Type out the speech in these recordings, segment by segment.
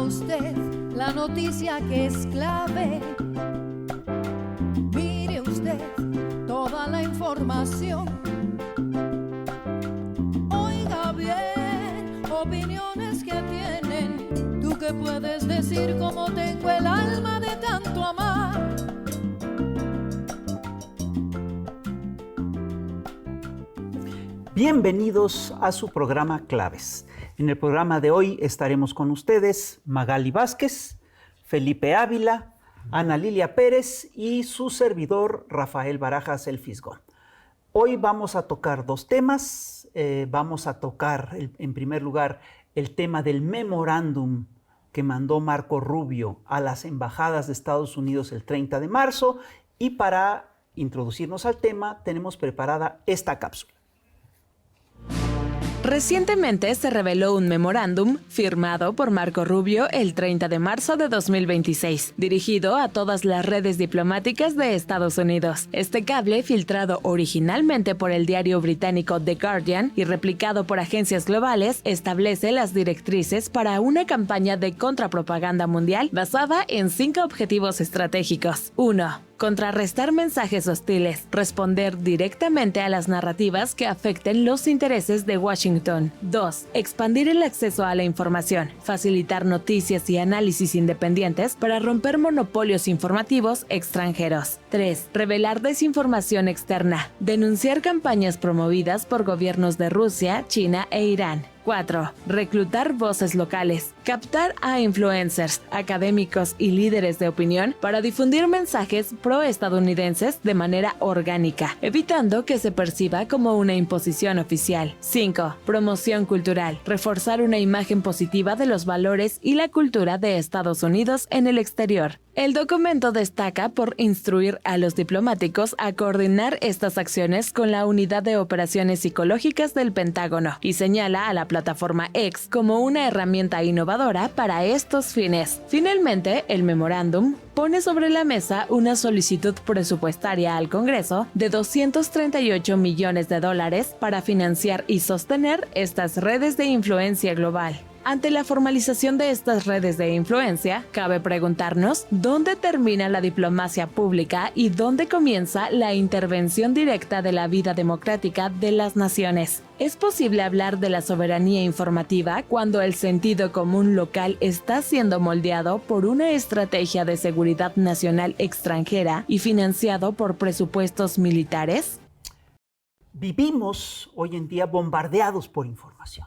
usted la noticia que es clave. Mire usted toda la información. Oiga bien, opiniones que tienen. ¿Tú qué puedes decir? Cómo tengo el alma de tanto amar. Bienvenidos a su programa Claves. En el programa de hoy estaremos con ustedes Magali Vázquez, Felipe Ávila, Ana Lilia Pérez y su servidor Rafael Barajas El Fisgón. Hoy vamos a tocar dos temas. Vamos a tocar en primer lugar el tema del memorándum que mandó Marco Rubio a las embajadas de Estados Unidos el 30 de marzo y para introducirnos al tema tenemos preparada esta cápsula. Recientemente se reveló un memorándum firmado por Marco Rubio el 30 de marzo de 2026, dirigido a todas las redes diplomáticas de Estados Unidos. Este cable, filtrado originalmente por el diario británico The Guardian y replicado por agencias globales, establece las directrices para una campaña de contrapropaganda mundial basada en 5 objetivos estratégicos. 1. Contrarrestar mensajes hostiles, responder directamente a las narrativas que afecten los intereses de Washington. 2. Expandir el acceso a la información, facilitar noticias y análisis independientes para romper monopolios informativos extranjeros. 3. Revelar desinformación externa, denunciar campañas promovidas por gobiernos de Rusia, China e Irán. 4. Reclutar voces locales, captar a influencers, académicos y líderes de opinión para difundir mensajes pro-estadounidenses de manera orgánica, evitando que se perciba como una imposición oficial. 5. Promoción cultural, reforzar una imagen positiva de los valores y la cultura de Estados Unidos en el exterior. El documento destaca por instruir a los diplomáticos a coordinar estas acciones con la Unidad de Operaciones Psicológicas del Pentágono y señala a la plataforma X como una herramienta innovadora para estos fines. Finalmente, el memorándum pone sobre la mesa una solicitud presupuestaria al Congreso de $238 millones para financiar y sostener estas redes de influencia global. Ante la formalización de estas redes de influencia, cabe preguntarnos dónde termina la diplomacia pública y dónde comienza la intervención directa de la vida democrática de las naciones. ¿Es posible hablar de la soberanía informativa cuando el sentido común local está siendo moldeado por una estrategia de seguridad nacional extranjera y financiado por presupuestos militares? Vivimos hoy en día bombardeados por información.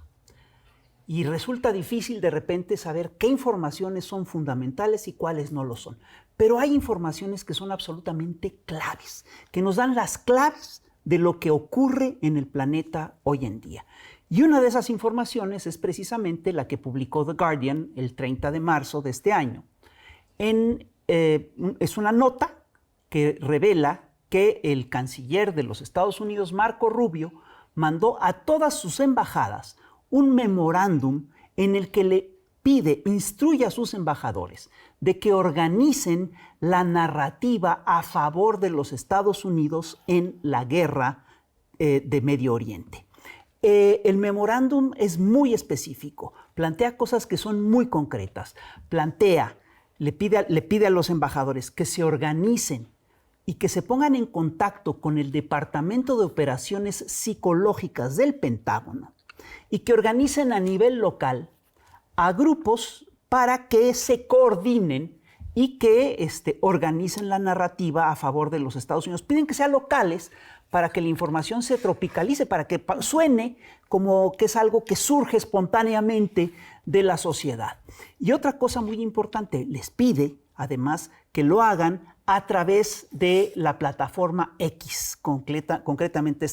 Y resulta difícil de repente saber qué informaciones son fundamentales y cuáles no lo son. Pero hay informaciones que son absolutamente claves, que nos dan las claves de lo que ocurre en el planeta hoy en día. Y una de esas informaciones es precisamente la que publicó The Guardian el 30 de marzo de este año. Es una nota que revela que el canciller de los Estados Unidos, Marco Rubio, mandó a todas sus embajadas un memorándum en el que le instruye a sus embajadores de que organicen la narrativa a favor de los Estados Unidos en la guerra de Medio Oriente. El memorándum es muy específico, plantea cosas que son muy concretas, le pide a los embajadores que se organicen y que se pongan en contacto con el Departamento de Operaciones Psicológicas del Pentágono y que organicen a nivel local a grupos para que se coordinen y que organicen la narrativa a favor de los Estados Unidos. Piden que sean locales para que la información se tropicalice, para que suene como que es algo que surge espontáneamente de la sociedad. Y otra cosa muy importante, les pide además que lo hagan a través de la plataforma X, concretamente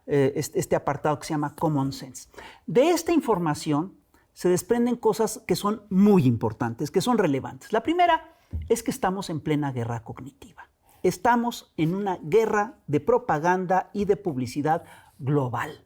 este apartado que se llama Common Sense. De esta información se desprenden cosas que son muy importantes, que son relevantes. La primera es que estamos en plena guerra cognitiva. Estamos en una guerra de propaganda y de publicidad global.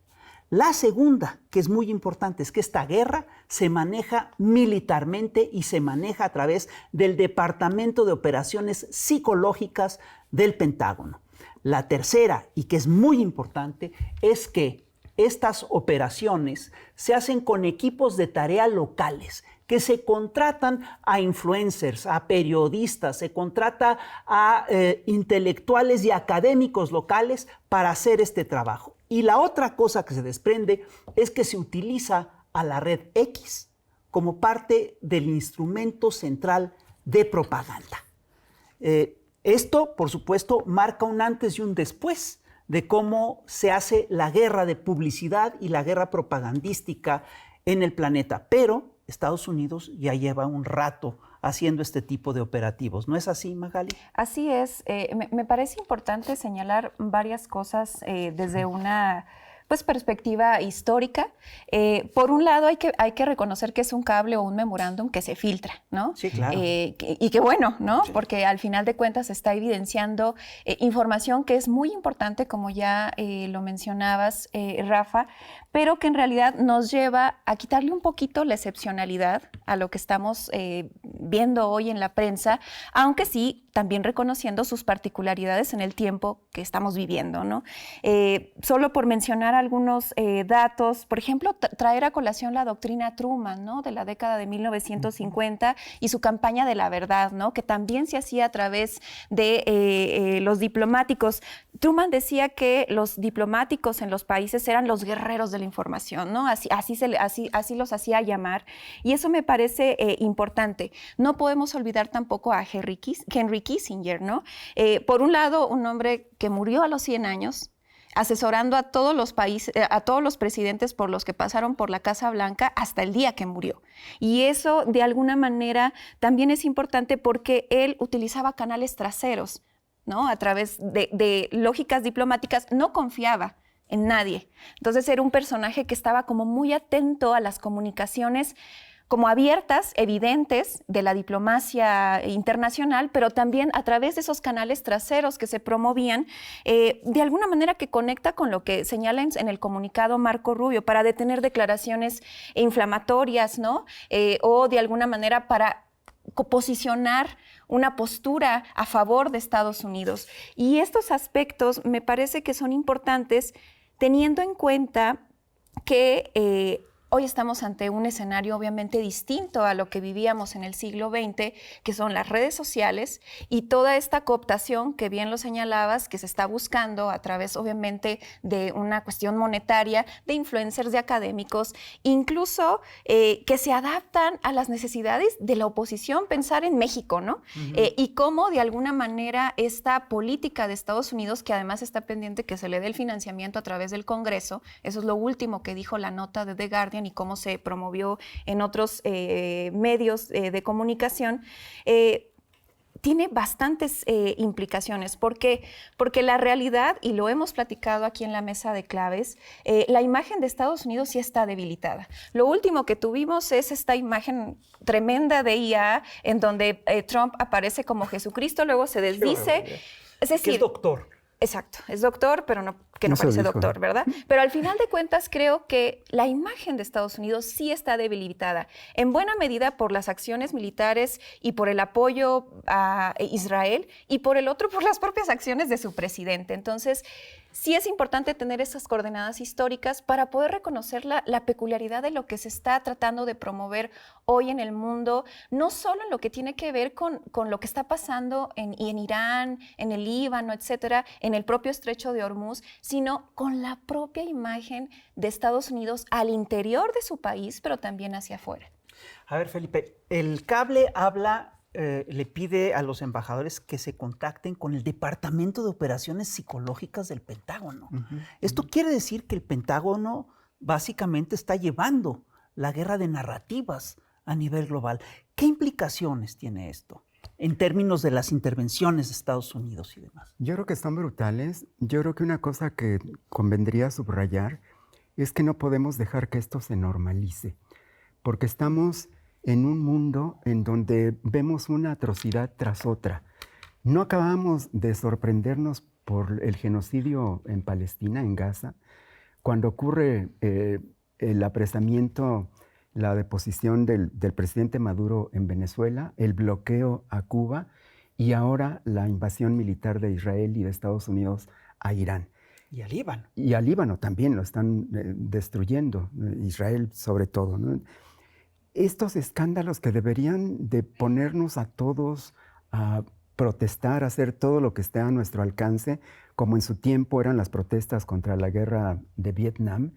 La segunda, que es muy importante, es que esta guerra se maneja militarmente y se maneja a través del Departamento de Operaciones Psicológicas del Pentágono. La tercera, y que es muy importante, es que estas operaciones se hacen con equipos de tarea locales que se contratan a influencers, a periodistas, se contrata a intelectuales y académicos locales para hacer este trabajo. Y la otra cosa que se desprende es que se utiliza a la red X como parte del instrumento central de propaganda. Esto, por supuesto, marca un antes y un después de cómo se hace la guerra de publicidad y la guerra propagandística en el planeta. Pero Estados Unidos ya lleva un rato haciendo este tipo de operativos. ¿No es así, Magali? Así es. Me parece importante señalar varias cosas desde una perspectiva histórica. Por un lado, hay que reconocer que es un cable o un memorándum que se filtra, ¿no? Sí, claro. Y que bueno, ¿no? Sí. Porque al final de cuentas está evidenciando información que es muy importante, como ya lo mencionabas, Rafa, pero que en realidad nos lleva a quitarle un poquito la excepcionalidad a lo que estamos viendo hoy en la prensa, aunque sí también reconociendo sus particularidades en el tiempo que estamos viviendo, ¿no? Solo por mencionar algunos datos, por ejemplo, traer a colación la doctrina Truman, ¿no? De la década de 1950 y su campaña de la verdad, ¿no? Que también se hacía a través de los diplomáticos. Truman decía que los diplomáticos en los países eran los guerreros de la información, ¿no? Así los hacía llamar, y eso me parece importante. No podemos olvidar tampoco a Henry Kissinger, ¿no? Por un lado, un hombre que murió a los 100 años, asesorando a todos los países, a todos los presidentes por los que pasaron por la Casa Blanca hasta el día que murió. Y eso, de alguna manera, también es importante porque él utilizaba canales traseros, ¿no? A través de lógicas diplomáticas, no confiaba en nadie. Entonces era un personaje que estaba como muy atento a las comunicaciones como abiertas, evidentes, de la diplomacia internacional, pero también a través de esos canales traseros que se promovían, de alguna manera que conecta con lo que señala en el comunicado Marco Rubio, para detener declaraciones inflamatorias, ¿no? O de alguna manera para posicionar una postura a favor de Estados Unidos. Y estos aspectos me parece que son importantes, teniendo en cuenta que hoy estamos ante un escenario obviamente distinto a lo que vivíamos en el siglo XX, que son las redes sociales y toda esta cooptación que bien lo señalabas, que se está buscando a través obviamente de una cuestión monetaria, de influencers, de académicos, incluso que se adaptan a las necesidades de la oposición, pensar en México, ¿no? Y cómo de alguna manera esta política de Estados Unidos, que además está pendiente que se le dé el financiamiento a través del Congreso, eso es lo último que dijo la nota de The Guardian, y cómo se promovió en otros medios de comunicación, tiene bastantes implicaciones. ¿Por qué? Porque la realidad, y lo hemos platicado aquí en la mesa de claves, la imagen de Estados Unidos sí está debilitada. Lo último que tuvimos es esta imagen tremenda de IA, en donde Trump aparece como Jesucristo, luego se desdice. Es decir, que es doctor. Exacto, es doctor, pero no parece doctor, ¿verdad? Pero al final de cuentas creo que la imagen de Estados Unidos sí está debilitada, en buena medida por las acciones militares y por el apoyo a Israel, y por el otro por las propias acciones de su presidente. Entonces, sí es importante tener esas coordenadas históricas para poder reconocer la peculiaridad de lo que se está tratando de promover hoy en el mundo, no solo en lo que tiene que ver con lo que está pasando en Irán, en el Líbano, etcétera, en el propio estrecho de Hormuz, sino con la propia imagen de Estados Unidos al interior de su país, pero también hacia afuera. A ver, Felipe, el cable habla... le pide a los embajadores que se contacten con el Departamento de Operaciones Psicológicas del Pentágono. Esto quiere decir que el Pentágono básicamente está llevando la guerra de narrativas a nivel global. ¿Qué implicaciones tiene esto en términos de las intervenciones de Estados Unidos y demás? Yo creo que están brutales. Yo creo que una cosa que convendría subrayar es que no podemos dejar que esto se normalice, porque estamos en un mundo en donde vemos una atrocidad tras otra. No acabamos de sorprendernos por el genocidio en Palestina, en Gaza, cuando ocurre el apresamiento, la deposición del presidente Maduro en Venezuela, el bloqueo a Cuba y ahora la invasión militar de Israel y de Estados Unidos a Irán. Y al Líbano. Y al Líbano también lo están destruyendo, Israel sobre todo, ¿no? estos escándalos que deberían de ponernos a todos a protestar, a hacer todo lo que esté a nuestro alcance, como en su tiempo eran las protestas contra la guerra de Vietnam,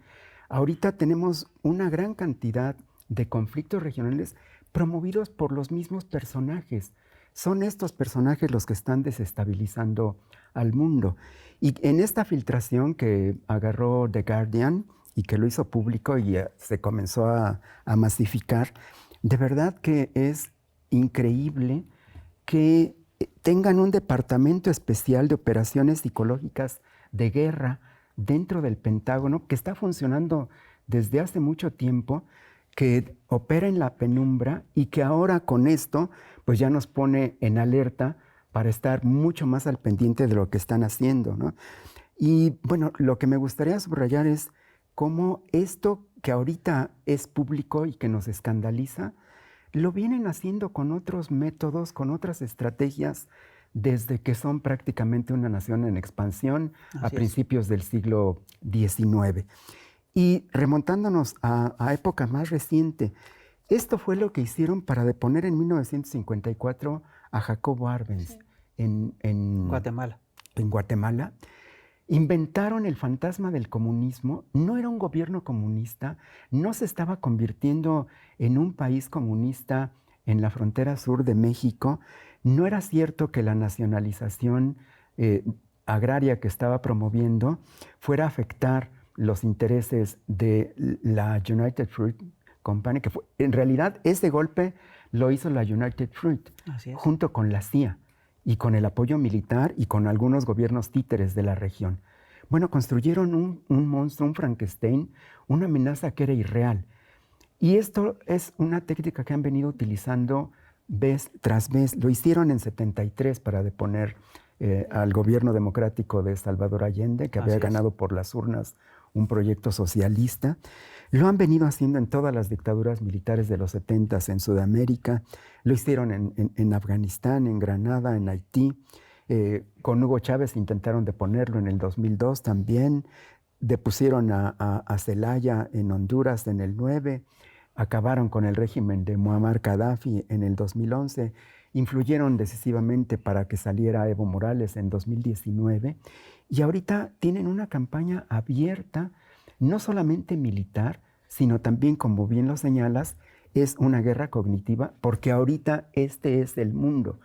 ahorita tenemos una gran cantidad de conflictos regionales promovidos por los mismos personajes. Son estos personajes los que están desestabilizando al mundo. Y en esta filtración que agarró The Guardian y que lo hizo público y se comenzó a masificar, de verdad que es increíble que tengan un departamento especial de operaciones psicológicas de guerra dentro del Pentágono que está funcionando desde hace mucho tiempo, que opera en la penumbra y que ahora con esto pues ya nos pone en alerta para estar mucho más al pendiente de lo que están haciendo, ¿no? Y bueno, lo que me gustaría subrayar es cómo esto que ahorita es público y que nos escandaliza, lo vienen haciendo con otros métodos, con otras estrategias, desde que son prácticamente una nación en expansión a principios del siglo XIX. Y remontándonos a época más reciente, esto fue lo que hicieron para deponer en 1954 a Jacobo Arbenz en Guatemala. En Guatemala. Inventaron el fantasma del comunismo. No era un gobierno comunista, no se estaba convirtiendo en un país comunista en la frontera sur de México. No era cierto que la nacionalización agraria que estaba promoviendo fuera a afectar los intereses de la United Fruit Company, que fue, en realidad ese golpe lo hizo la United Fruit junto con la CIA y con el apoyo militar y con algunos gobiernos títeres de la región. Bueno, construyeron un monstruo, un Frankenstein, una amenaza que era irreal. Y esto es una técnica que han venido utilizando vez tras vez. Lo hicieron en 73 para deponer al gobierno democrático de Salvador Allende, que había ganado por las urnas un proyecto socialista. Lo han venido haciendo en todas las dictaduras militares de los 70s en Sudamérica. Lo hicieron en Afganistán, en Granada, en Haití. Con Hugo Chávez intentaron deponerlo en el 2002 también. Depusieron a Zelaya en Honduras en el 9. Acabaron con el régimen de Muammar Gaddafi en el 2011. Influyeron decisivamente para que saliera Evo Morales en 2019. Y ahorita tienen una campaña abierta, no solamente militar, sino también, como bien lo señalas, es una guerra cognitiva, porque ahorita este es el mundo.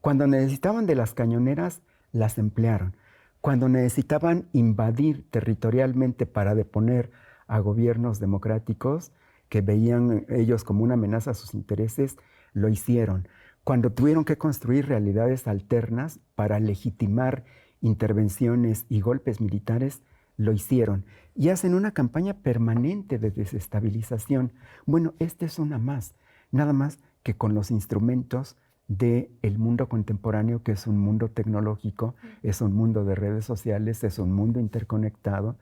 Cuando necesitaban de las cañoneras, las emplearon. Cuando necesitaban invadir territorialmente para deponer a gobiernos democráticos que veían ellos como una amenaza a sus intereses, lo hicieron. Cuando tuvieron que construir realidades alternas para legitimar intervenciones y golpes militares, lo hicieron. Y hacen una campaña permanente de desestabilización. Bueno, esta es una más, nada más que con los instrumentos del mundo contemporáneo, que es un mundo tecnológico, es un mundo de redes sociales, es un mundo interconectado.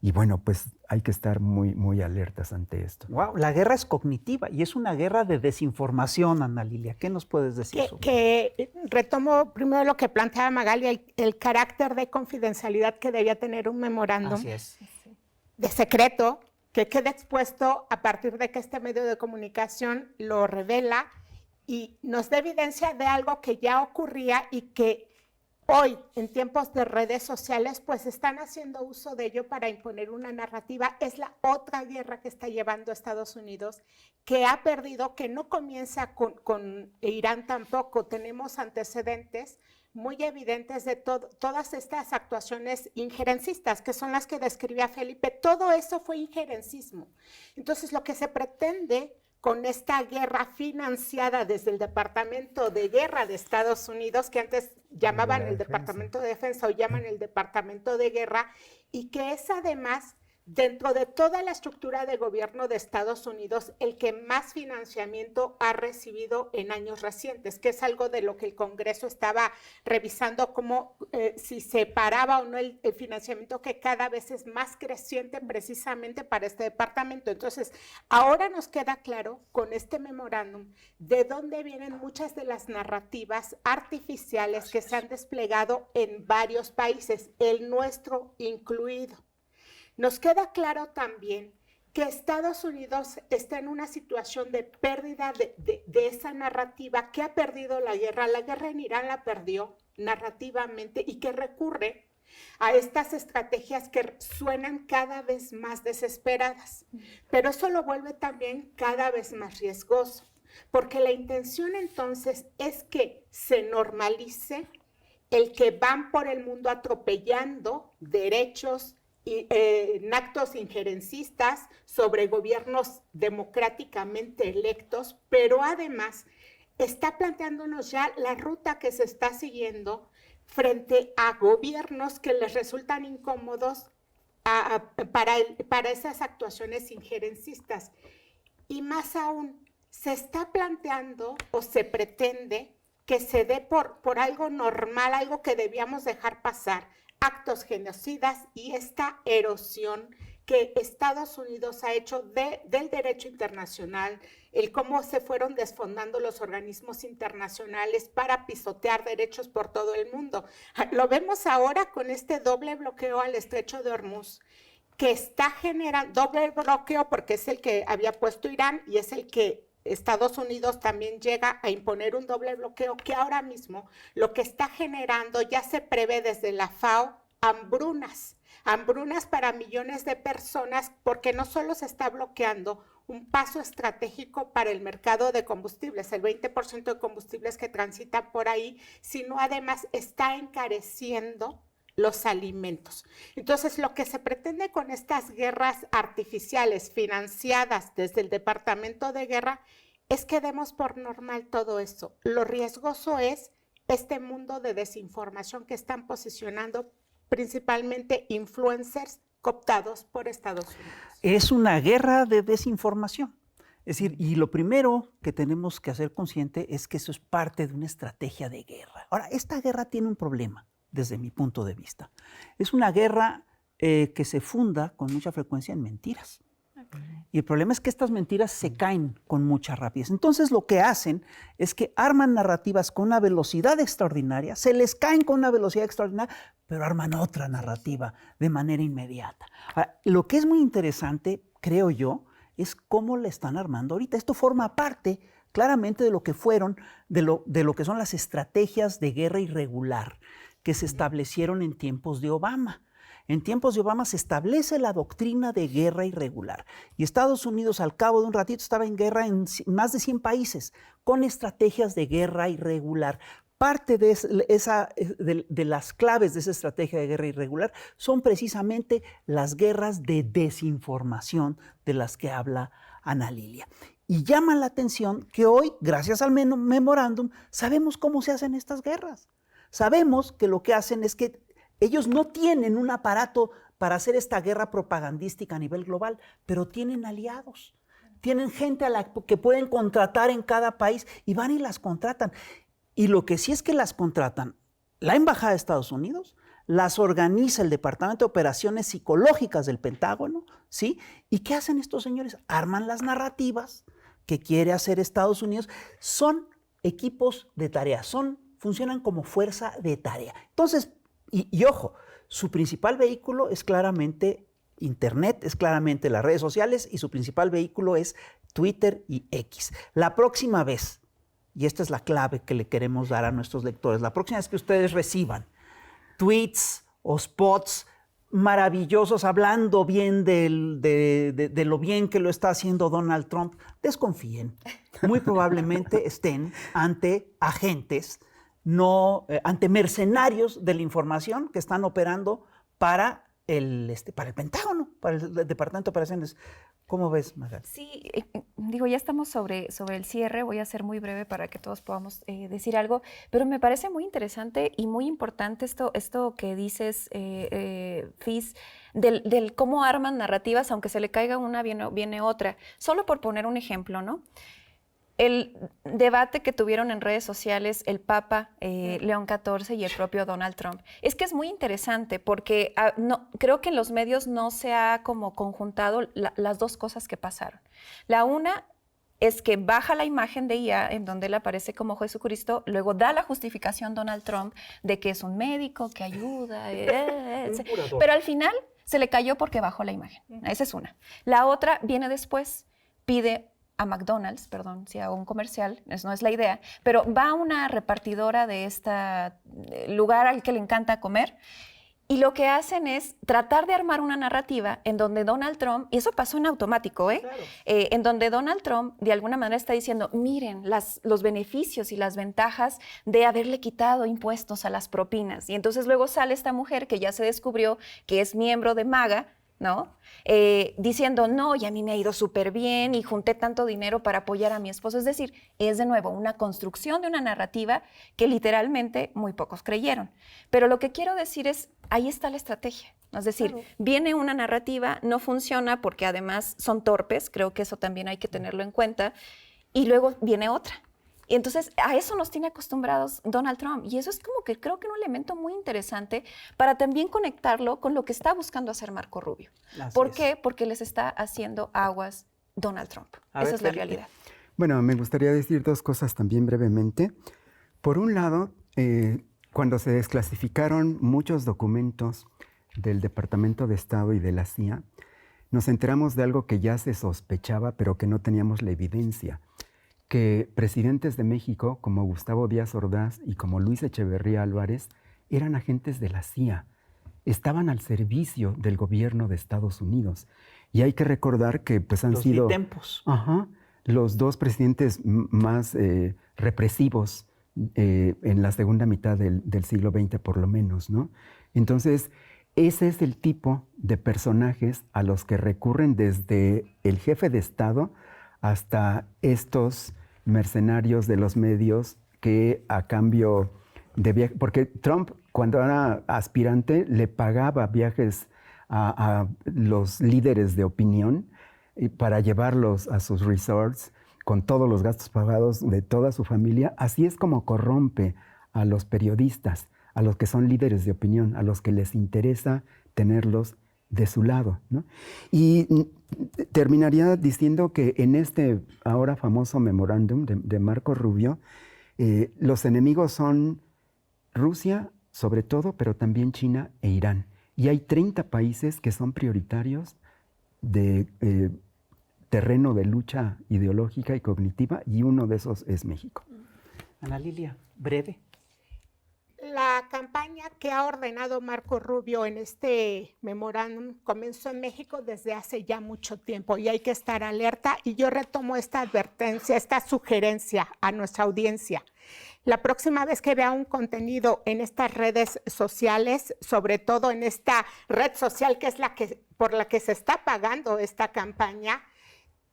Y bueno, pues hay que estar muy, muy alertas ante esto. Wow, la guerra es cognitiva y es una guerra de desinformación, Ana Lilia. ¿Qué nos puedes decir sobre que retomo primero lo que planteaba Magali, el carácter de confidencialidad que debía tener un memorándum de secreto que queda expuesto a partir de que este medio de comunicación lo revela y nos da evidencia de algo que ya ocurría y que hoy, en tiempos de redes sociales, pues están haciendo uso de ello para imponer una narrativa. Es la otra guerra que está llevando Estados Unidos, que ha perdido, que no comienza con Irán tampoco. Tenemos antecedentes muy evidentes de todas estas actuaciones injerencistas, que son las que describía Felipe. Todo eso fue injerencismo. Entonces, lo que se pretende con esta guerra financiada desde el Departamento de Guerra de Estados Unidos, que antes llamaban el Departamento de Defensa, hoy llaman el Departamento de Guerra, y que es además, dentro de toda la estructura de gobierno de Estados Unidos, el que más financiamiento ha recibido en años recientes, que es algo de lo que el Congreso estaba revisando, como si se paraba o no el financiamiento, que cada vez es más creciente precisamente para este departamento. Entonces, ahora nos queda claro con este memorándum de dónde vienen muchas de las narrativas artificiales que se han desplegado en varios países, el nuestro incluido. Nos queda claro también que Estados Unidos está en una situación de pérdida de esa narrativa, que ha perdido la guerra en Irán la perdió narrativamente y que recurre a estas estrategias que suenan cada vez más desesperadas. Pero eso lo vuelve también cada vez más riesgoso, porque la intención entonces es que se normalice el que van por el mundo atropellando derechos en actos injerencistas sobre gobiernos democráticamente electos, pero además está planteándonos ya la ruta que se está siguiendo frente a gobiernos que les resultan incómodos para esas actuaciones injerencistas. Y más aún, se está planteando o se pretende que se dé por algo normal, algo que debíamos dejar pasar, actos genocidas y esta erosión que Estados Unidos ha hecho del derecho internacional, el cómo se fueron desfondando los organismos internacionales para pisotear derechos por todo el mundo. Lo vemos ahora con este doble bloqueo al Estrecho de Hormuz, que está generando doble bloqueo porque es el que había puesto Irán y es el que Estados Unidos también llega a imponer un doble bloqueo que ahora mismo lo que está generando, ya se prevé desde la FAO, hambrunas para millones de personas, porque no solo se está bloqueando un paso estratégico para el mercado de combustibles, el 20% de combustibles que transitan por ahí, sino además está encareciendo los alimentos. Entonces, lo que se pretende con estas guerras artificiales financiadas desde el Departamento de Guerra es que demos por normal todo eso. Lo riesgoso es este mundo de desinformación que están posicionando principalmente influencers cooptados por Estados Unidos. Es una guerra de desinformación. Es decir, y lo primero que tenemos que hacer consciente es que eso es parte de una estrategia de guerra. Ahora, esta guerra tiene un problema, desde mi punto de vista. Es una guerra que se funda con mucha frecuencia en mentiras. Y el problema es que estas mentiras se caen con mucha rapidez. Entonces lo que hacen es que arman narrativas con una velocidad extraordinaria, se les caen con una velocidad extraordinaria, pero arman otra narrativa de manera inmediata. Ahora, lo que es muy interesante, creo yo, es cómo la están armando ahorita. Esto forma parte claramente de lo que fueron, de lo que son las estrategias de guerra irregular que se establecieron en tiempos de Obama. En tiempos de Obama se establece la doctrina de guerra irregular y Estados Unidos al cabo de un ratito estaba en guerra en más de 100 países con estrategias de guerra irregular. Parte de las claves de esa estrategia de guerra irregular son precisamente las guerras de desinformación de las que habla Ana Lilia. Y llama la atención que hoy, gracias al memorándum, sabemos cómo se hacen estas guerras. Sabemos que lo que hacen es que ellos no tienen un aparato para hacer esta guerra propagandística a nivel global, pero tienen aliados. Tienen gente a la que pueden contratar en cada país y van y las contratan. Y lo que sí es que las contratan la Embajada de Estados Unidos, las organiza el Departamento de Operaciones Psicológicas del Pentágono, ¿sí? ¿Y qué hacen estos señores? Arman las narrativas que quiere hacer Estados Unidos. Son equipos de tarea, funcionan como fuerza de tarea. Entonces, y ojo, su principal vehículo es claramente Internet, es claramente las redes sociales y su principal vehículo es Twitter y X. La próxima vez, y esta es la clave que le queremos dar a nuestros lectores, la próxima vez que ustedes reciban tweets o spots maravillosos hablando bien de lo bien que lo está haciendo Donald Trump, desconfíen. Muy probablemente estén ante agentes, ante mercenarios de la información que están operando para el Pentágono, para el Departamento de Operaciones. ¿Cómo ves, Magali? Sí, ya estamos sobre el cierre, voy a ser muy breve para que todos podamos decir algo, pero me parece muy interesante y muy importante esto que dices, Fis, del cómo arman narrativas, aunque se le caiga una, viene otra. Solo por poner un ejemplo, ¿no? El debate que tuvieron en redes sociales el Papa León XIV y el propio Donald Trump. Es que es muy interesante porque creo que en los medios no se ha como conjuntado las dos cosas que pasaron. La una es que baja la imagen de IA en donde él aparece como Jesucristo, luego da la justificación Donald Trump de que es un médico, que ayuda, pero al final Se le cayó porque bajó la imagen. Esa es una. La otra viene después, pide a McDonald's, perdón si hago un comercial, eso no es la idea, pero va a una repartidora de este lugar al que le encanta comer y lo que hacen es tratar de armar una narrativa en donde Donald Trump, y eso pasó en automático, claro. En donde Donald Trump de alguna manera está diciendo, miren los beneficios y las ventajas de haberle quitado impuestos a las propinas. Y entonces luego sale esta mujer que ya se descubrió que es miembro de MAGA, ¿no? Diciendo, no, y a mí me ha ido súper bien y junté tanto dinero para apoyar a mi esposo. Es decir, es de nuevo una construcción de una narrativa que literalmente muy pocos creyeron. Pero lo que quiero decir es, ahí está la estrategia. Es decir, claro, viene una narrativa, no funciona porque además son torpes, creo que eso también hay que tenerlo en cuenta, y luego viene otra. Y entonces a eso nos tiene acostumbrados Donald Trump. Y eso es como que creo que un elemento muy interesante para también conectarlo con lo que está buscando hacer Marco Rubio. ¿Por qué? Porque les está haciendo aguas Donald Trump. Esa es la realidad. Bueno, me gustaría decir dos cosas también brevemente. Por un lado, cuando se desclasificaron muchos documentos del Departamento de Estado y de la CIA, nos enteramos de algo que ya se sospechaba, pero que no teníamos la evidencia. Que presidentes de México, como Gustavo Díaz Ordaz y como Luis Echeverría Álvarez, eran agentes de la CIA, estaban al servicio del gobierno de Estados Unidos. Y hay que recordar que pues, han sido los dos presidentes más represivos en la segunda mitad del siglo XX, por lo menos, ¿no? Entonces, ese es el tipo de personajes a los que recurren desde el jefe de Estado hasta estos mercenarios de los medios que a cambio de viajes, porque Trump cuando era aspirante le pagaba viajes a los líderes de opinión para llevarlos a sus resorts con todos los gastos pagados de toda su familia. Así es como corrompe a los periodistas, a los que son líderes de opinión, a los que les interesa tenerlos de su lado, ¿no? Y terminaría diciendo que en este ahora famoso memorándum de Marco Rubio, los enemigos son Rusia, sobre todo, pero también China e Irán. Y hay 30 países que son prioritarios de terreno de lucha ideológica y cognitiva, y uno de esos es México. Ana Lilia, breve. La campaña que ha ordenado Marco Rubio en este memorándum comenzó en México desde hace ya mucho tiempo y hay que estar alerta, y yo retomo esta advertencia, esta sugerencia a nuestra audiencia. La próxima vez que vea un contenido en estas redes sociales, sobre todo en esta red social que es por la que se está pagando esta campaña,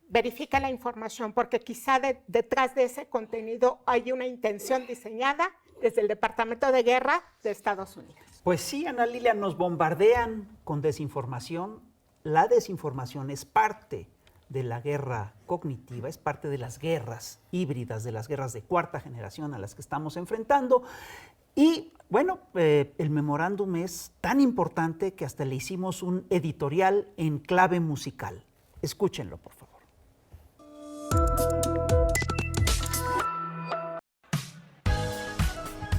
verifica la información, porque quizá detrás de ese contenido hay una intención diseñada desde el Departamento de Guerra de Estados Unidos. Pues sí, Ana Lilia, nos bombardean con desinformación. La desinformación es parte de la guerra cognitiva, es parte de las guerras híbridas, de las guerras de cuarta generación a las que estamos enfrentando. Y bueno, el memorándum es tan importante que hasta le hicimos un editorial en clave musical. Escúchenlo, por favor.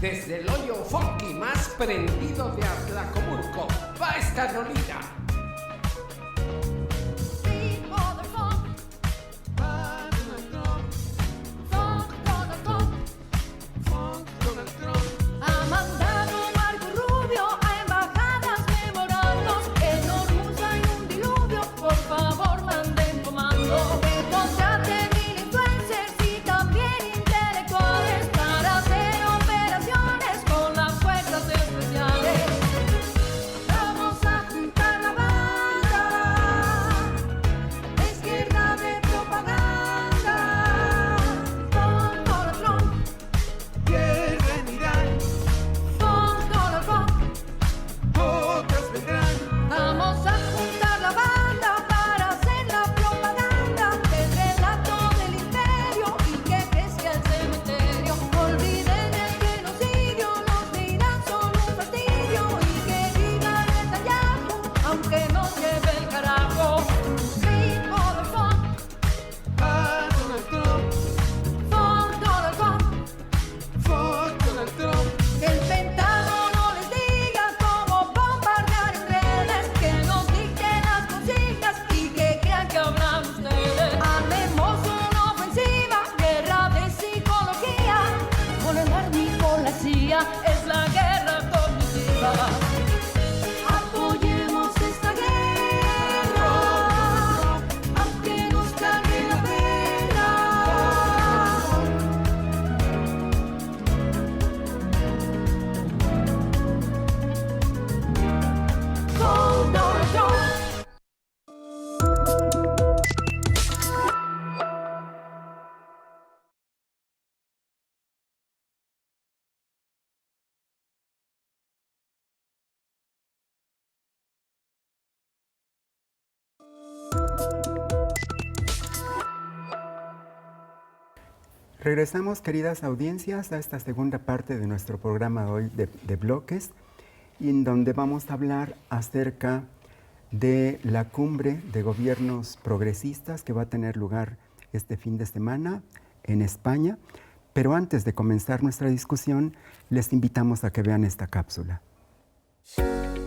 Desde el hoyo funky más prendido de Atlacomulco va esta rolita. Ha mandado Marco Rubio a embajadas memorandos que nos usa en un diluvio. Por favor, manden comando. Contraten mil influencers y también intelectuales para hacer operaciones con las fuerzas especiales. Vamos a juntar la Regresamos, queridas audiencias, a esta segunda parte de nuestro programa hoy de bloques, en donde vamos a hablar acerca de la cumbre de gobiernos progresistas que va a tener lugar este fin de semana en España. Pero antes de comenzar nuestra discusión, les invitamos a que vean esta cápsula.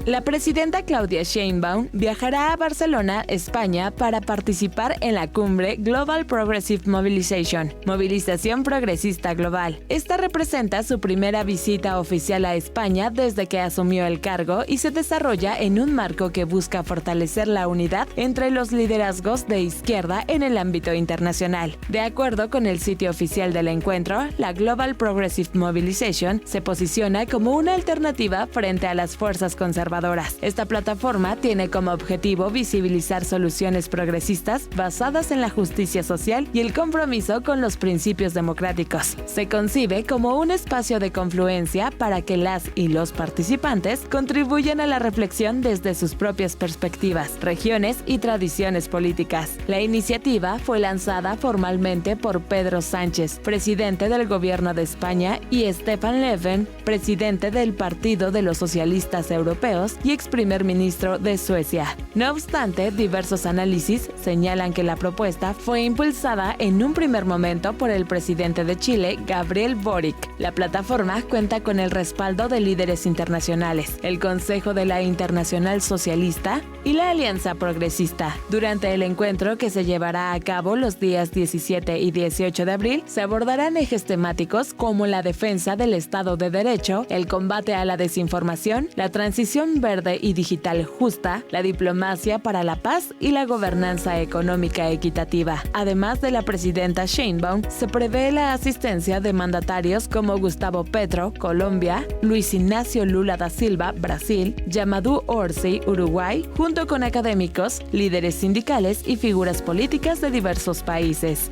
La presidenta Claudia Sheinbaum viajará a Barcelona, España, para participar en la cumbre Global Progressive Mobilization, Movilización Progresista Global. Esta representa su primera visita oficial a España desde que asumió el cargo y se desarrolla en un marco que busca fortalecer la unidad entre los liderazgos de izquierda en el ámbito internacional. De acuerdo con el sitio oficial del encuentro, la Global Progressive Mobilization se posiciona como una alternativa frente a las fuerzas conservadoras. Esta plataforma tiene como objetivo visibilizar soluciones progresistas basadas en la justicia social y el compromiso con los principios democráticos. Se concibe como un espacio de confluencia para que las y los participantes contribuyan a la reflexión desde sus propias perspectivas, regiones y tradiciones políticas. La iniciativa fue lanzada formalmente por Pedro Sánchez, presidente del Gobierno de España, y Stefan Löfven, presidente del Partido de los Socialistas Europeos y ex primer ministro de Suecia. No obstante, diversos análisis señalan que la propuesta fue impulsada en un primer momento por el presidente de Chile, Gabriel Boric. La plataforma cuenta con el respaldo de líderes internacionales, el Consejo de la Internacional Socialista y la Alianza Progresista. Durante el encuentro, que se llevará a cabo los días 17 y 18 de abril, se abordarán ejes temáticos como la defensa del Estado de Derecho, el combate a la desinformación, la transición verde y digital justa, la diplomacia para la paz y la gobernanza económica equitativa. Además de la presidenta Sheinbaum, se prevé la asistencia de mandatarios como Gustavo Petro, Colombia, Luis Ignacio Lula da Silva, Brasil, Yamadou Orsi, Uruguay, junto con académicos, líderes sindicales y figuras políticas de diversos países.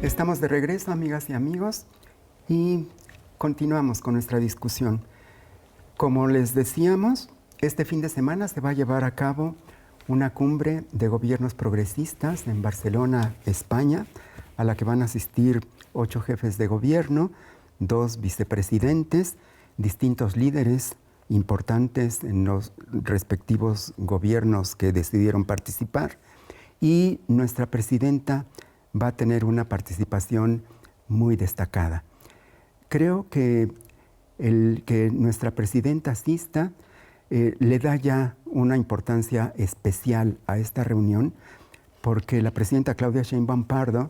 Estamos de regreso, amigas y amigos, y continuamos con nuestra discusión. Como les decíamos, este fin de semana se va a llevar a cabo una cumbre de gobiernos progresistas en Barcelona, España, a la que van a asistir 8 jefes de gobierno, 2 vicepresidentes, distintos líderes importantes en los respectivos gobiernos que decidieron participar, y nuestra presidenta va a tener una participación muy destacada. Creo que el que nuestra presidenta asista le da ya una importancia especial a esta reunión, porque la presidenta Claudia Sheinbaum Pardo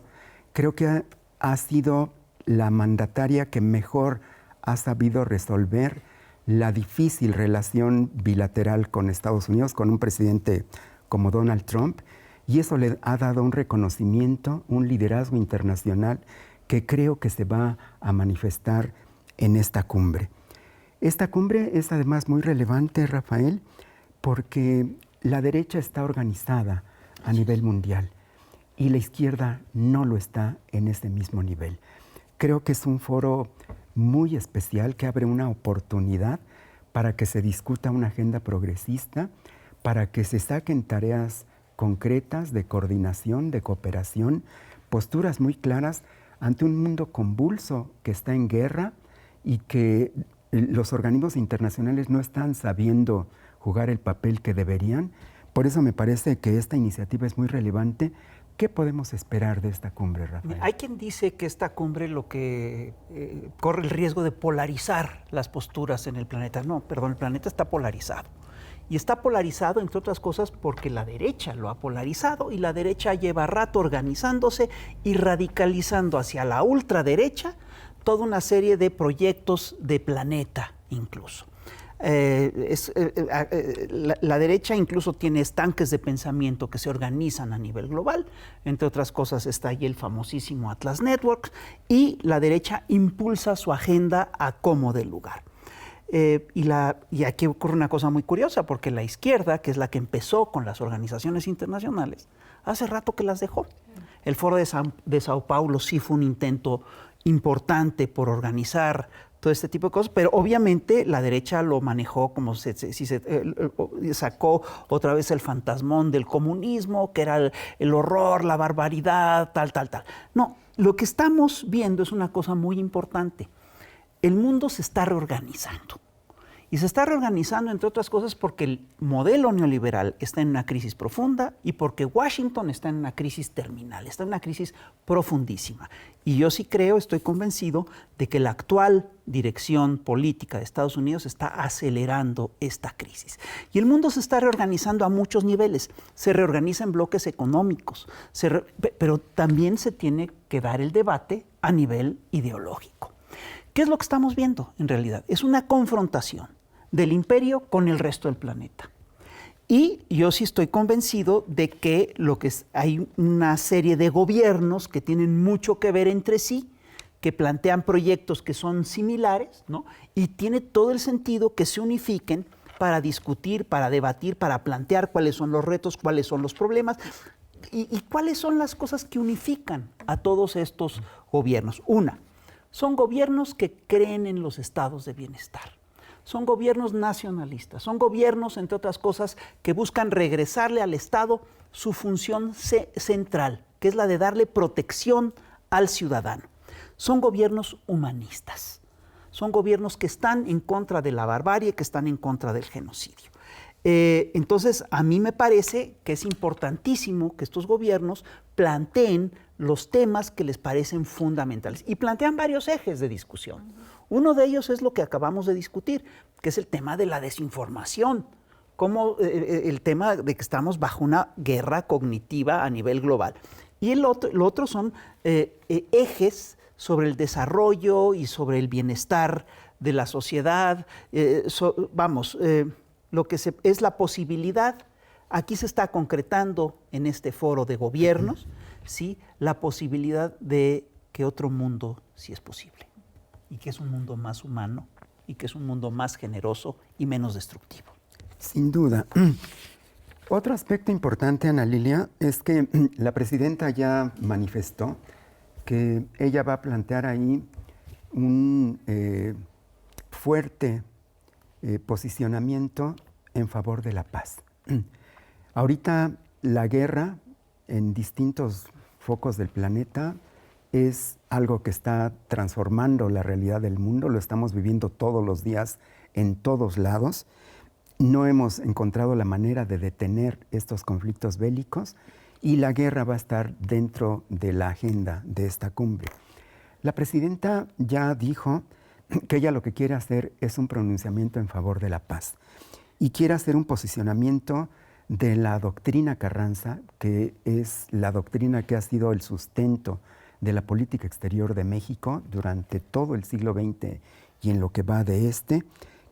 creo que ha sido la mandataria que mejor ha sabido resolver la difícil relación bilateral con Estados Unidos, con un presidente como Donald Trump, y eso le ha dado un reconocimiento, un liderazgo internacional que creo que se va a manifestar en esta cumbre. Esta cumbre es además muy relevante, Rafael, porque la derecha está organizada a nivel mundial y la izquierda no lo está en ese mismo nivel. Creo que es un foro muy especial que abre una oportunidad para que se discuta una agenda progresista, para que se saquen tareas concretas de coordinación, de cooperación, posturas muy claras ante un mundo convulso que está en guerra y que los organismos internacionales no están sabiendo jugar el papel que deberían. Por eso me parece que esta iniciativa es muy relevante. ¿Qué podemos esperar de esta cumbre, Rafael? Hay quien dice que esta cumbre lo que corre el riesgo de polarizar las posturas en el planeta. No, perdón, el planeta está polarizado. Y está polarizado, entre otras cosas, porque la derecha lo ha polarizado y la derecha lleva rato organizándose y radicalizando hacia la ultraderecha toda una serie de proyectos de planeta incluso. La derecha incluso tiene estanques de pensamiento que se organizan a nivel global. Entre otras cosas está ahí el famosísimo Atlas Network, y la derecha impulsa su agenda a como dé lugar. Y aquí ocurre una cosa muy curiosa, porque la izquierda, que es la que empezó con las organizaciones internacionales, hace rato que las dejó. El Foro de Sao Paulo sí fue un intento importante por organizar todo este tipo de cosas, pero obviamente la derecha lo manejó como si sacó otra vez el fantasmón del comunismo, que era el horror, la barbaridad, tal. No, lo que estamos viendo es una cosa muy importante. El mundo se está reorganizando. Y se está reorganizando, entre otras cosas, porque el modelo neoliberal está en una crisis profunda y porque Washington está en una crisis terminal, está en una crisis profundísima. Y yo sí creo, estoy convencido de que la actual dirección política de Estados Unidos está acelerando esta crisis. Y el mundo se está reorganizando a muchos niveles. Se reorganiza en bloques económicos, pero también se tiene que dar el debate a nivel ideológico. ¿Qué es lo que estamos viendo en realidad? Es una confrontación del imperio con el resto del planeta. Y yo sí estoy convencido de que hay una serie de gobiernos que tienen mucho que ver entre sí, que plantean proyectos que son similares, ¿no? Y tiene todo el sentido que se unifiquen para discutir, para debatir, para plantear cuáles son los retos, cuáles son los problemas y cuáles son las cosas que unifican a todos estos gobiernos. Una, son gobiernos que creen en los estados de bienestar. Son gobiernos nacionalistas, son gobiernos, entre otras cosas, que buscan regresarle al Estado su función central, que es la de darle protección al ciudadano. Son gobiernos humanistas, son gobiernos que están en contra de la barbarie, que están en contra del genocidio. Entonces, a mí me parece que es importantísimo que estos gobiernos planteen los temas que les parecen fundamentales y plantean varios ejes de discusión. Uno de ellos es lo que acabamos de discutir, que es el tema de la desinformación, como el tema de que estamos bajo una guerra cognitiva a nivel global. Y lo otro son ejes sobre el desarrollo y sobre el bienestar de la sociedad, lo que es la posibilidad, aquí se está concretando en este foro de gobiernos, ¿sí? La posibilidad de que otro mundo sí es posible, y que es un mundo más humano, y que es un mundo más generoso y menos destructivo. Sin duda. Otro aspecto importante, Ana Lilia, es que la presidenta ya manifestó que ella va a plantear ahí un fuerte posicionamiento en favor de la paz. Ahorita la guerra en distintos focos del planeta es algo que está transformando la realidad del mundo, lo estamos viviendo todos los días en todos lados. No hemos encontrado la manera de detener estos conflictos bélicos y la guerra va a estar dentro de la agenda de esta cumbre. La presidenta ya dijo que ella lo que quiere hacer es un pronunciamiento en favor de la paz y quiere hacer un posicionamiento de la doctrina Carranza, que es la doctrina que ha sido el sustento de la política exterior de México durante todo el siglo XX y en lo que va de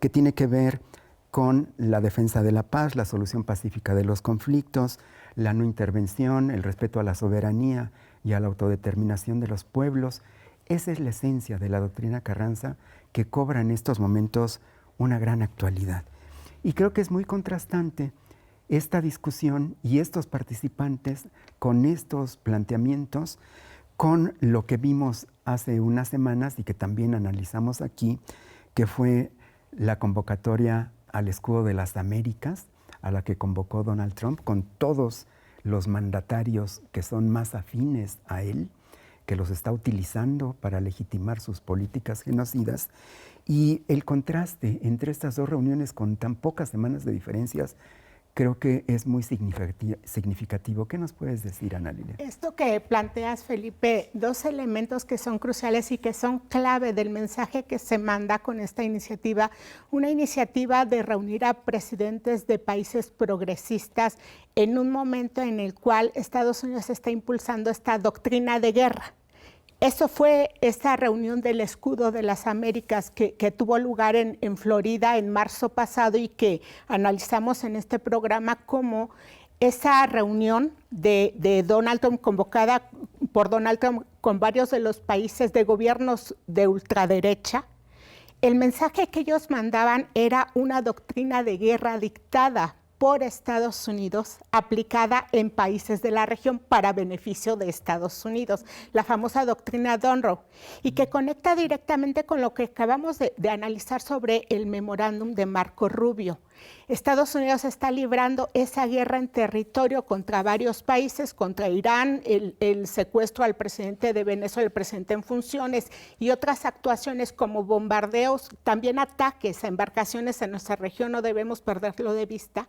que tiene que ver con la defensa de la paz, la solución pacífica de los conflictos, la no intervención, el respeto a la soberanía y a la autodeterminación de los pueblos. Esa es la esencia de la doctrina Carranza, que cobra en estos momentos una gran actualidad. Y creo que es muy contrastante esta discusión y estos participantes con estos planteamientos con lo que vimos hace unas semanas y que también analizamos aquí, que fue la convocatoria al Escudo de las Américas, a la que convocó Donald Trump, con todos los mandatarios que son más afines a él, que los está utilizando para legitimar sus políticas genocidas. Y el contraste entre estas dos reuniones con tan pocas semanas de diferencias creo que es muy significativo. ¿Qué nos puedes decir, Ana Lilia? Esto que planteas, Felipe, dos elementos que son cruciales y que son clave del mensaje que se manda con esta iniciativa, una iniciativa de reunir a presidentes de países progresistas en un momento en el cual Estados Unidos está impulsando esta doctrina de guerra. Eso fue esta reunión del Escudo de las Américas que tuvo lugar en Florida en marzo pasado y que analizamos en este programa como esa reunión de Donald Trump, convocada por Donald Trump con varios de los países de gobiernos de ultraderecha. El mensaje que ellos mandaban era una doctrina de guerra dictada por Estados Unidos, aplicada en países de la región para beneficio de Estados Unidos, la famosa doctrina Monroe, y que conecta directamente con lo que acabamos de analizar sobre el memorándum de Marco Rubio. Estados Unidos está librando esa guerra en territorio contra varios países, contra Irán, el secuestro al presidente de Venezuela, el presidente en funciones, y otras actuaciones como bombardeos, también ataques a embarcaciones en nuestra región, no debemos perderlo de vista.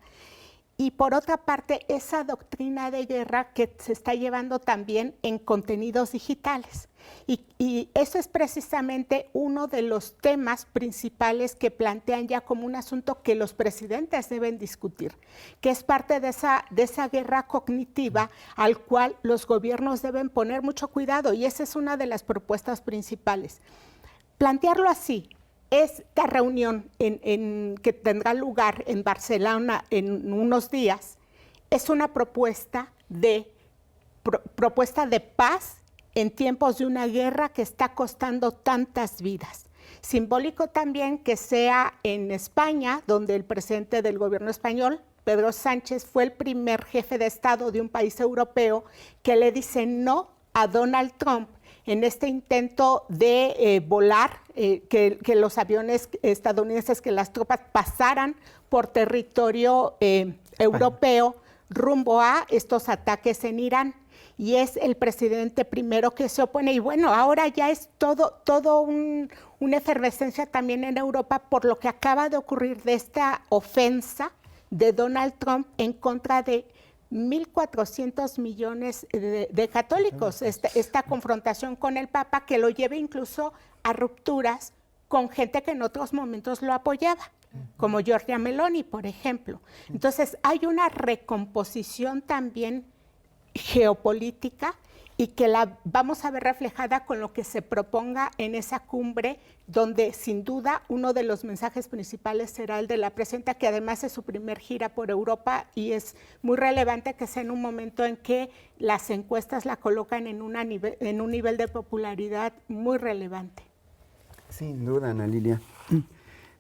Y por otra parte, esa doctrina de guerra que se está llevando también en contenidos digitales. Y eso es precisamente uno de los temas principales que plantean ya como un asunto que los presidentes deben discutir, que es parte de esa guerra cognitiva al cual los gobiernos deben poner mucho cuidado, y esa es una de las propuestas principales. Plantearlo así, esta reunión que tendrá lugar en Barcelona en unos días, es una propuesta de paz en tiempos de una guerra que está costando tantas vidas. Simbólico también que sea en España, donde el presidente del gobierno español, Pedro Sánchez, fue el primer jefe de Estado de un país europeo que le dice no a Donald Trump en este intento de volar, que los aviones estadounidenses, que las tropas pasaran por territorio europeo rumbo a estos ataques en Irán. Y es el presidente primero que se opone. Y bueno, ahora ya es todo una efervescencia también en Europa por lo que acaba de ocurrir de esta ofensa de Donald Trump en contra de 1.400 millones de católicos. Esta confrontación con el Papa que lo lleva incluso a rupturas con gente que en otros momentos lo apoyaba, como Giorgia Meloni, por ejemplo. Entonces, hay una recomposición también geopolítica y que la vamos a ver reflejada con lo que se proponga en esa cumbre, donde sin duda uno de los mensajes principales será el de la presidenta, que además es su primer gira por Europa, y es muy relevante que sea en un momento en que las encuestas la colocan en un nivel de popularidad muy relevante. Sin duda, Ana Lilia.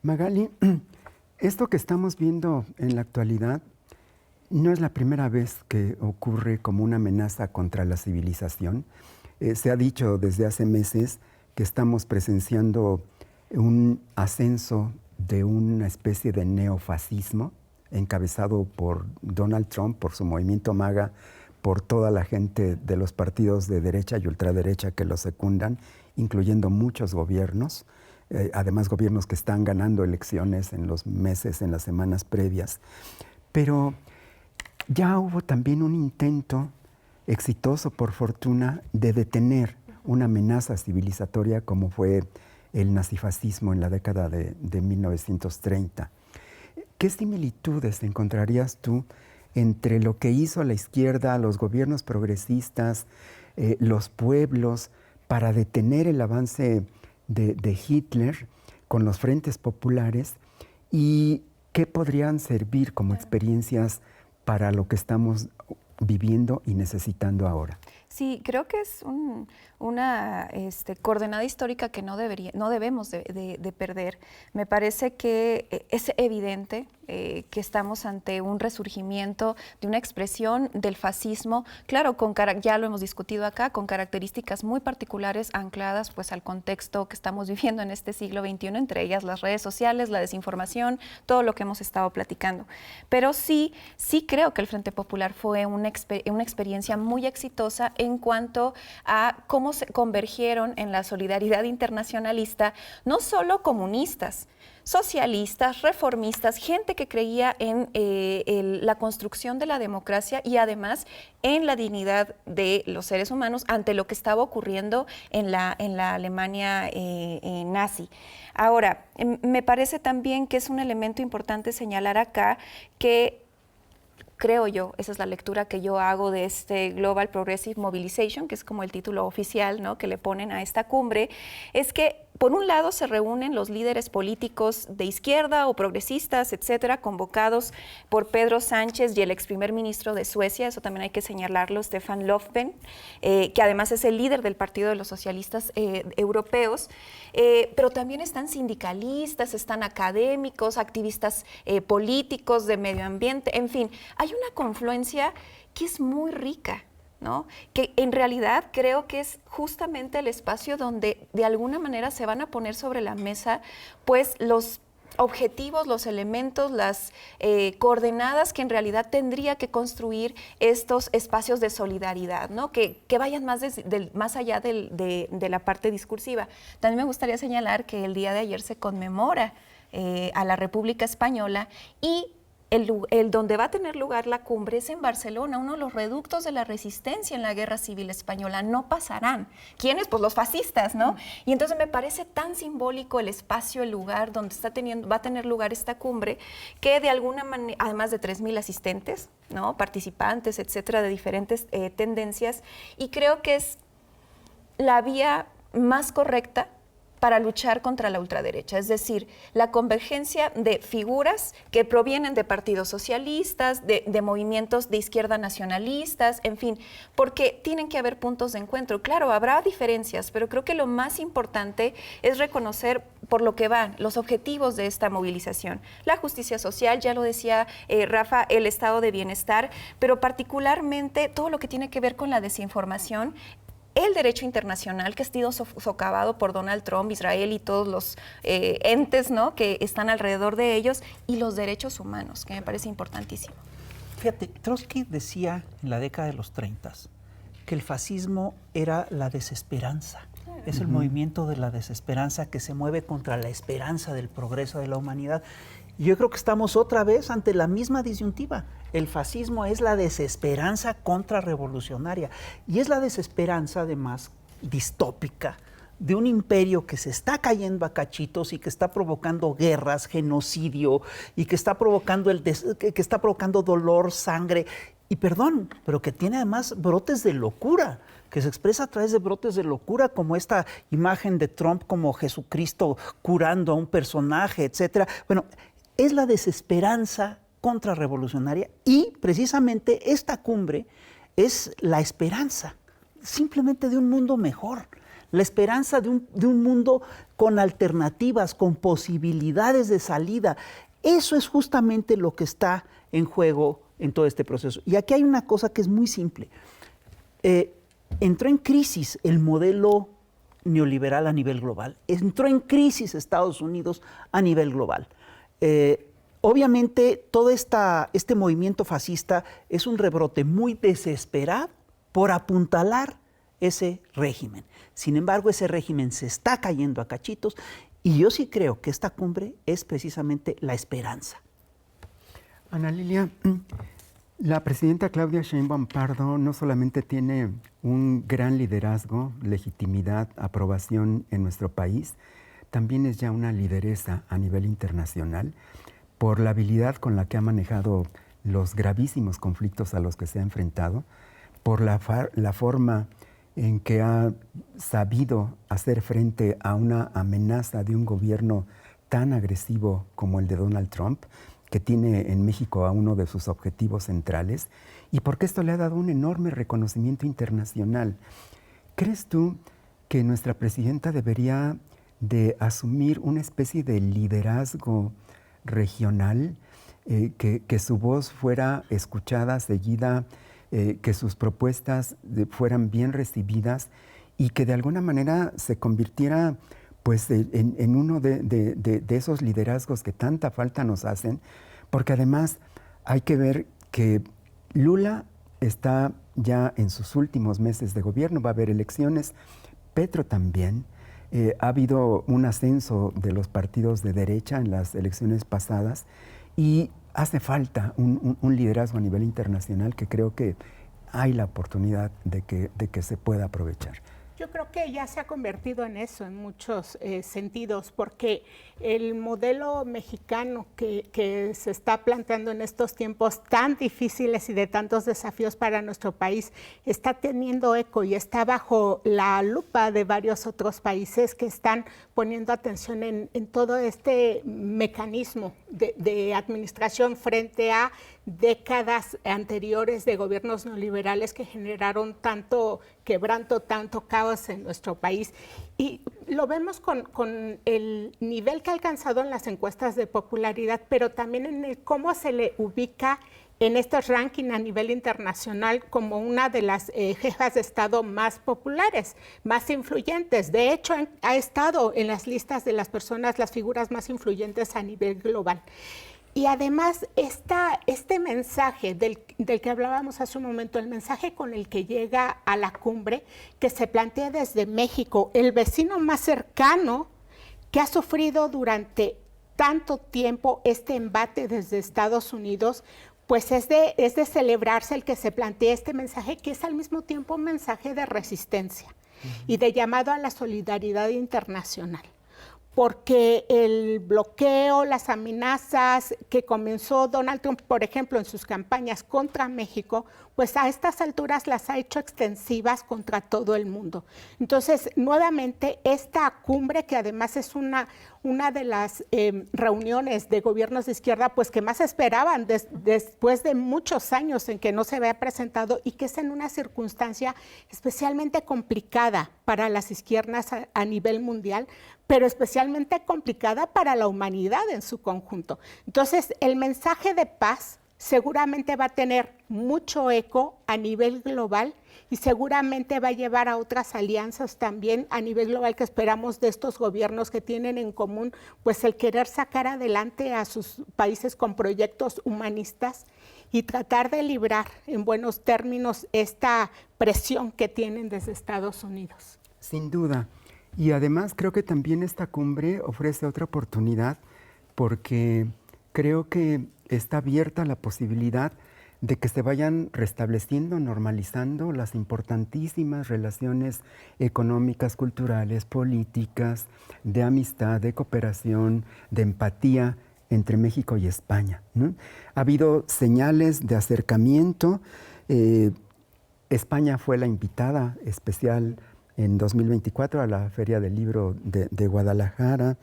Magali, esto que estamos viendo en la actualidad no es la primera vez que ocurre como una amenaza contra la civilización. Se ha dicho desde hace meses que estamos presenciando un ascenso de una especie de neofascismo encabezado por Donald Trump, por su movimiento MAGA, por toda la gente de los partidos de derecha y ultraderecha que lo secundan, incluyendo muchos gobiernos, además gobiernos que están ganando elecciones en los meses, en las semanas previas. Pero ya hubo también un intento exitoso, por fortuna, de detener una amenaza civilizatoria como fue el nazifascismo en la década de 1930. ¿Qué similitudes encontrarías tú entre lo que hizo la izquierda, los gobiernos progresistas, los pueblos, para detener el avance de Hitler con los frentes populares, y qué podrían servir como experiencias para lo que estamos viviendo y necesitando ahora? Sí, creo que es una coordenada histórica que no debemos de perder. Me parece que es evidente que estamos ante un resurgimiento de una expresión del fascismo, claro, ya lo hemos discutido acá, con características muy particulares ancladas pues al contexto que estamos viviendo en este siglo XXI, entre ellas las redes sociales, la desinformación, todo lo que hemos estado platicando. Pero sí creo que el Frente Popular fue una experiencia muy exitosa en cuanto a cómo se convergieron en la solidaridad internacionalista, no solo comunistas, socialistas, reformistas, gente que creía en la construcción de la democracia y además en la dignidad de los seres humanos ante lo que estaba ocurriendo en la Alemania nazi. Ahora, me parece también que es un elemento importante señalar acá que creo yo, esa es la lectura que yo hago de este Global Progressive Mobilization, que es como el título oficial, ¿no?, que le ponen a esta cumbre, es que por un lado se reúnen los líderes políticos de izquierda o progresistas, etcétera, convocados por Pedro Sánchez y el ex primer ministro de Suecia, eso también hay que señalarlo, Stefan Löfven, que además es el líder del Partido de los Socialistas Europeos, pero también están sindicalistas, están académicos, activistas políticos de medio ambiente, en fin, hay una confluencia que es muy rica, ¿no? Que en realidad creo que es justamente el espacio donde de alguna manera se van a poner sobre la mesa pues los objetivos, los elementos, las coordenadas que en realidad tendría que construir estos espacios de solidaridad, ¿no? Que vayan más allá de la parte discursiva. También me gustaría señalar que el día de ayer se conmemora a la República Española y el donde va a tener lugar la cumbre es en Barcelona, uno de los reductos de la resistencia en la Guerra Civil Española. No pasarán. ¿Quiénes? Pues los fascistas, ¿no? Y entonces me parece tan simbólico el espacio, el lugar donde va a tener lugar esta cumbre, que de alguna manera, además de 3,000 asistentes, ¿no? Participantes, etcétera, de diferentes tendencias, y creo que es la vía más correcta para luchar contra la ultraderecha, es decir, la convergencia de figuras que provienen de partidos socialistas, de movimientos de izquierda nacionalistas, en fin, porque tienen que haber puntos de encuentro. Claro, habrá diferencias, pero creo que lo más importante es reconocer por lo que van los objetivos de esta movilización. La justicia social, ya lo decía Rafa, el estado de bienestar, pero particularmente todo lo que tiene que ver con la desinformación, el derecho internacional que ha sido socavado por Donald Trump, Israel y todos los entes, ¿no?, que están alrededor de ellos, y los derechos humanos, que me parece importantísimo. Fíjate, Trotsky decía en la década de los 30 que el fascismo era la desesperanza. Es el movimiento de la desesperanza que se mueve contra la esperanza del progreso de la humanidad. Y yo creo que estamos otra vez ante la misma disyuntiva. El fascismo es la desesperanza contrarrevolucionaria. Y es la desesperanza, además, distópica, de un imperio que se está cayendo a cachitos y que está provocando guerras, genocidio, y que está provocando, que está provocando dolor, sangre, y perdón, pero que tiene además brotes de locura, que se expresa a través de brotes de locura, como esta imagen de Trump como Jesucristo curando a un personaje, etcétera. Bueno, es la desesperanza contrarrevolucionaria, y precisamente esta cumbre es la esperanza simplemente de un mundo mejor, la esperanza de un mundo con alternativas, con posibilidades de salida. Eso es justamente lo que está en juego en todo este proceso. Y aquí hay una cosa que es muy simple. Entró en crisis el modelo neoliberal a nivel global, entró en crisis Estados Unidos a nivel global. Obviamente todo este movimiento fascista es un rebrote muy desesperado por apuntalar ese régimen. Sin embargo, ese régimen se está cayendo a cachitos, y yo sí creo que esta cumbre es precisamente la esperanza. Ana Lilia, la presidenta Claudia Sheinbaum Pardo no solamente tiene un gran liderazgo, legitimidad, aprobación en nuestro país, también es ya una lideresa a nivel internacional por la habilidad con la que ha manejado los gravísimos conflictos a los que se ha enfrentado, por la forma en que ha sabido hacer frente a una amenaza de un gobierno tan agresivo como el de Donald Trump, que tiene en México a uno de sus objetivos centrales, y porque esto le ha dado un enorme reconocimiento internacional. ¿Crees tú que nuestra presidenta debería de asumir una especie de liderazgo regional, que su voz fuera escuchada, seguida, que sus propuestas fueran bien recibidas, y que de alguna manera se convirtiera pues en uno de esos liderazgos que tanta falta nos hacen? Porque además hay que ver que Lula está ya en sus últimos meses de gobierno, va a haber elecciones, Petro también. Ha habido un ascenso de los partidos de derecha en las elecciones pasadas, y hace falta un liderazgo a nivel internacional que creo que hay la oportunidad de que se pueda aprovechar. Yo creo que ya se ha convertido en eso en muchos sentidos, porque el modelo mexicano que se está planteando en estos tiempos tan difíciles y de tantos desafíos para nuestro país está teniendo eco y está bajo la lupa de varios otros países que están poniendo atención en todo este mecanismo de administración frente a décadas anteriores de gobiernos neoliberales que generaron tanto quebranto, tanto caos en nuestro país. Y lo vemos con el nivel que ha alcanzado en las encuestas de popularidad, pero también en cómo se le ubica en este ranking a nivel internacional como una de las jefas de Estado más populares, más influyentes. De hecho, ha estado en las listas de las personas, las figuras más influyentes a nivel global. Y además, este mensaje del que hablábamos hace un momento, el mensaje con el que llega a la cumbre, que se plantea desde México, el vecino más cercano que ha sufrido durante tanto tiempo este embate desde Estados Unidos, pues es de celebrarse el que se plantee este mensaje, que es al mismo tiempo un mensaje de resistencia y de llamado a la solidaridad internacional. Porque el bloqueo, las amenazas que comenzó Donald Trump, por ejemplo, en sus campañas contra México, pues a estas alturas las ha hecho extensivas contra todo el mundo. Entonces, nuevamente, esta cumbre, que además es una de las reuniones de gobiernos de izquierda, pues que más esperaban después de muchos años en que no se había presentado, y que es en una circunstancia especialmente complicada para las izquierdas a nivel mundial, pero especialmente complicada para la humanidad en su conjunto. Entonces, el mensaje de paz seguramente va a tener mucho eco a nivel global y seguramente va a llevar a otras alianzas también a nivel global que esperamos de estos gobiernos que tienen en común pues el querer sacar adelante a sus países con proyectos humanistas y tratar de librar en buenos términos esta presión que tienen desde Estados Unidos. Sin duda. Y además creo que también esta cumbre ofrece otra oportunidad porque creo que está abierta la posibilidad de que se vayan restableciendo, normalizando las importantísimas relaciones económicas, culturales, políticas, de amistad, de cooperación, de empatía entre México y España, ¿no? Ha habido señales de acercamiento. España fue la invitada especial en 2024 a la Feria del Libro de Guadalajara.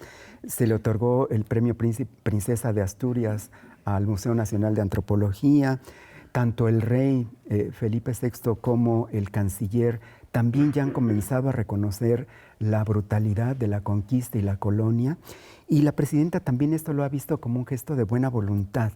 Se le otorgó el premio Princesa de Asturias al Museo Nacional de Antropología. Tanto el rey Felipe VI como el canciller también ya han comenzado a reconocer la brutalidad de la conquista y la colonia. Y la presidenta también esto lo ha visto como un gesto de buena voluntad.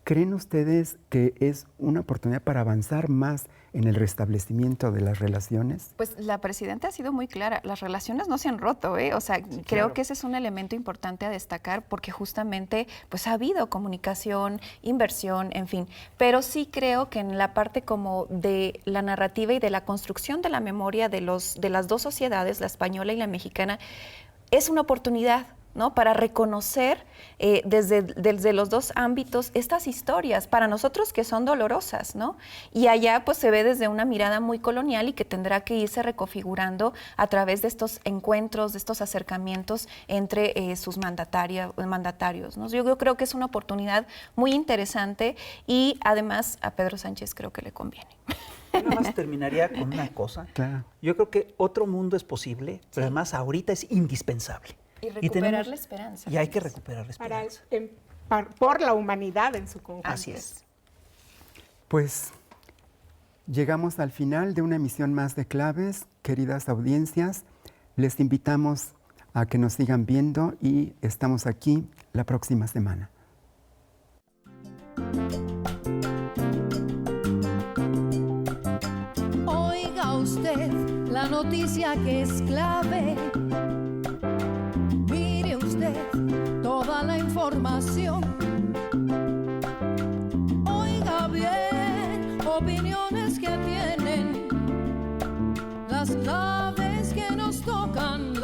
¿Creen ustedes que es una oportunidad para avanzar más en el restablecimiento de las relaciones? Pues la presidenta ha sido muy clara, las relaciones no se han roto, ¿eh? O sea, sí, creo que ese es un elemento importante a destacar porque justamente pues ha habido comunicación, inversión, en fin, pero sí creo que en la parte como de la narrativa y de la construcción de la memoria de las dos sociedades, la española y la mexicana, es una oportunidad, ¿no? Para reconocer desde los dos ámbitos estas historias, para nosotros que son dolorosas, ¿no? Y allá pues se ve desde una mirada muy colonial y que tendrá que irse reconfigurando a través de estos encuentros, de estos acercamientos entre sus mandatarios, ¿no? Yo creo que es una oportunidad muy interesante y además a Pedro Sánchez creo que le conviene. Yo nada más terminaría con una cosa. Claro. Yo creo que otro mundo es posible, pero además ahorita es indispensable. Y recuperar la esperanza. Y hay que recuperar la esperanza. Por la humanidad en su conjunto. Así es. Pues llegamos al final de una emisión más de Claves. Queridas audiencias, les invitamos a que nos sigan viendo y estamos aquí la próxima semana. Oiga usted la noticia que es clave. Mire usted toda la información. Oiga bien, opiniones que tienen las claves que nos tocan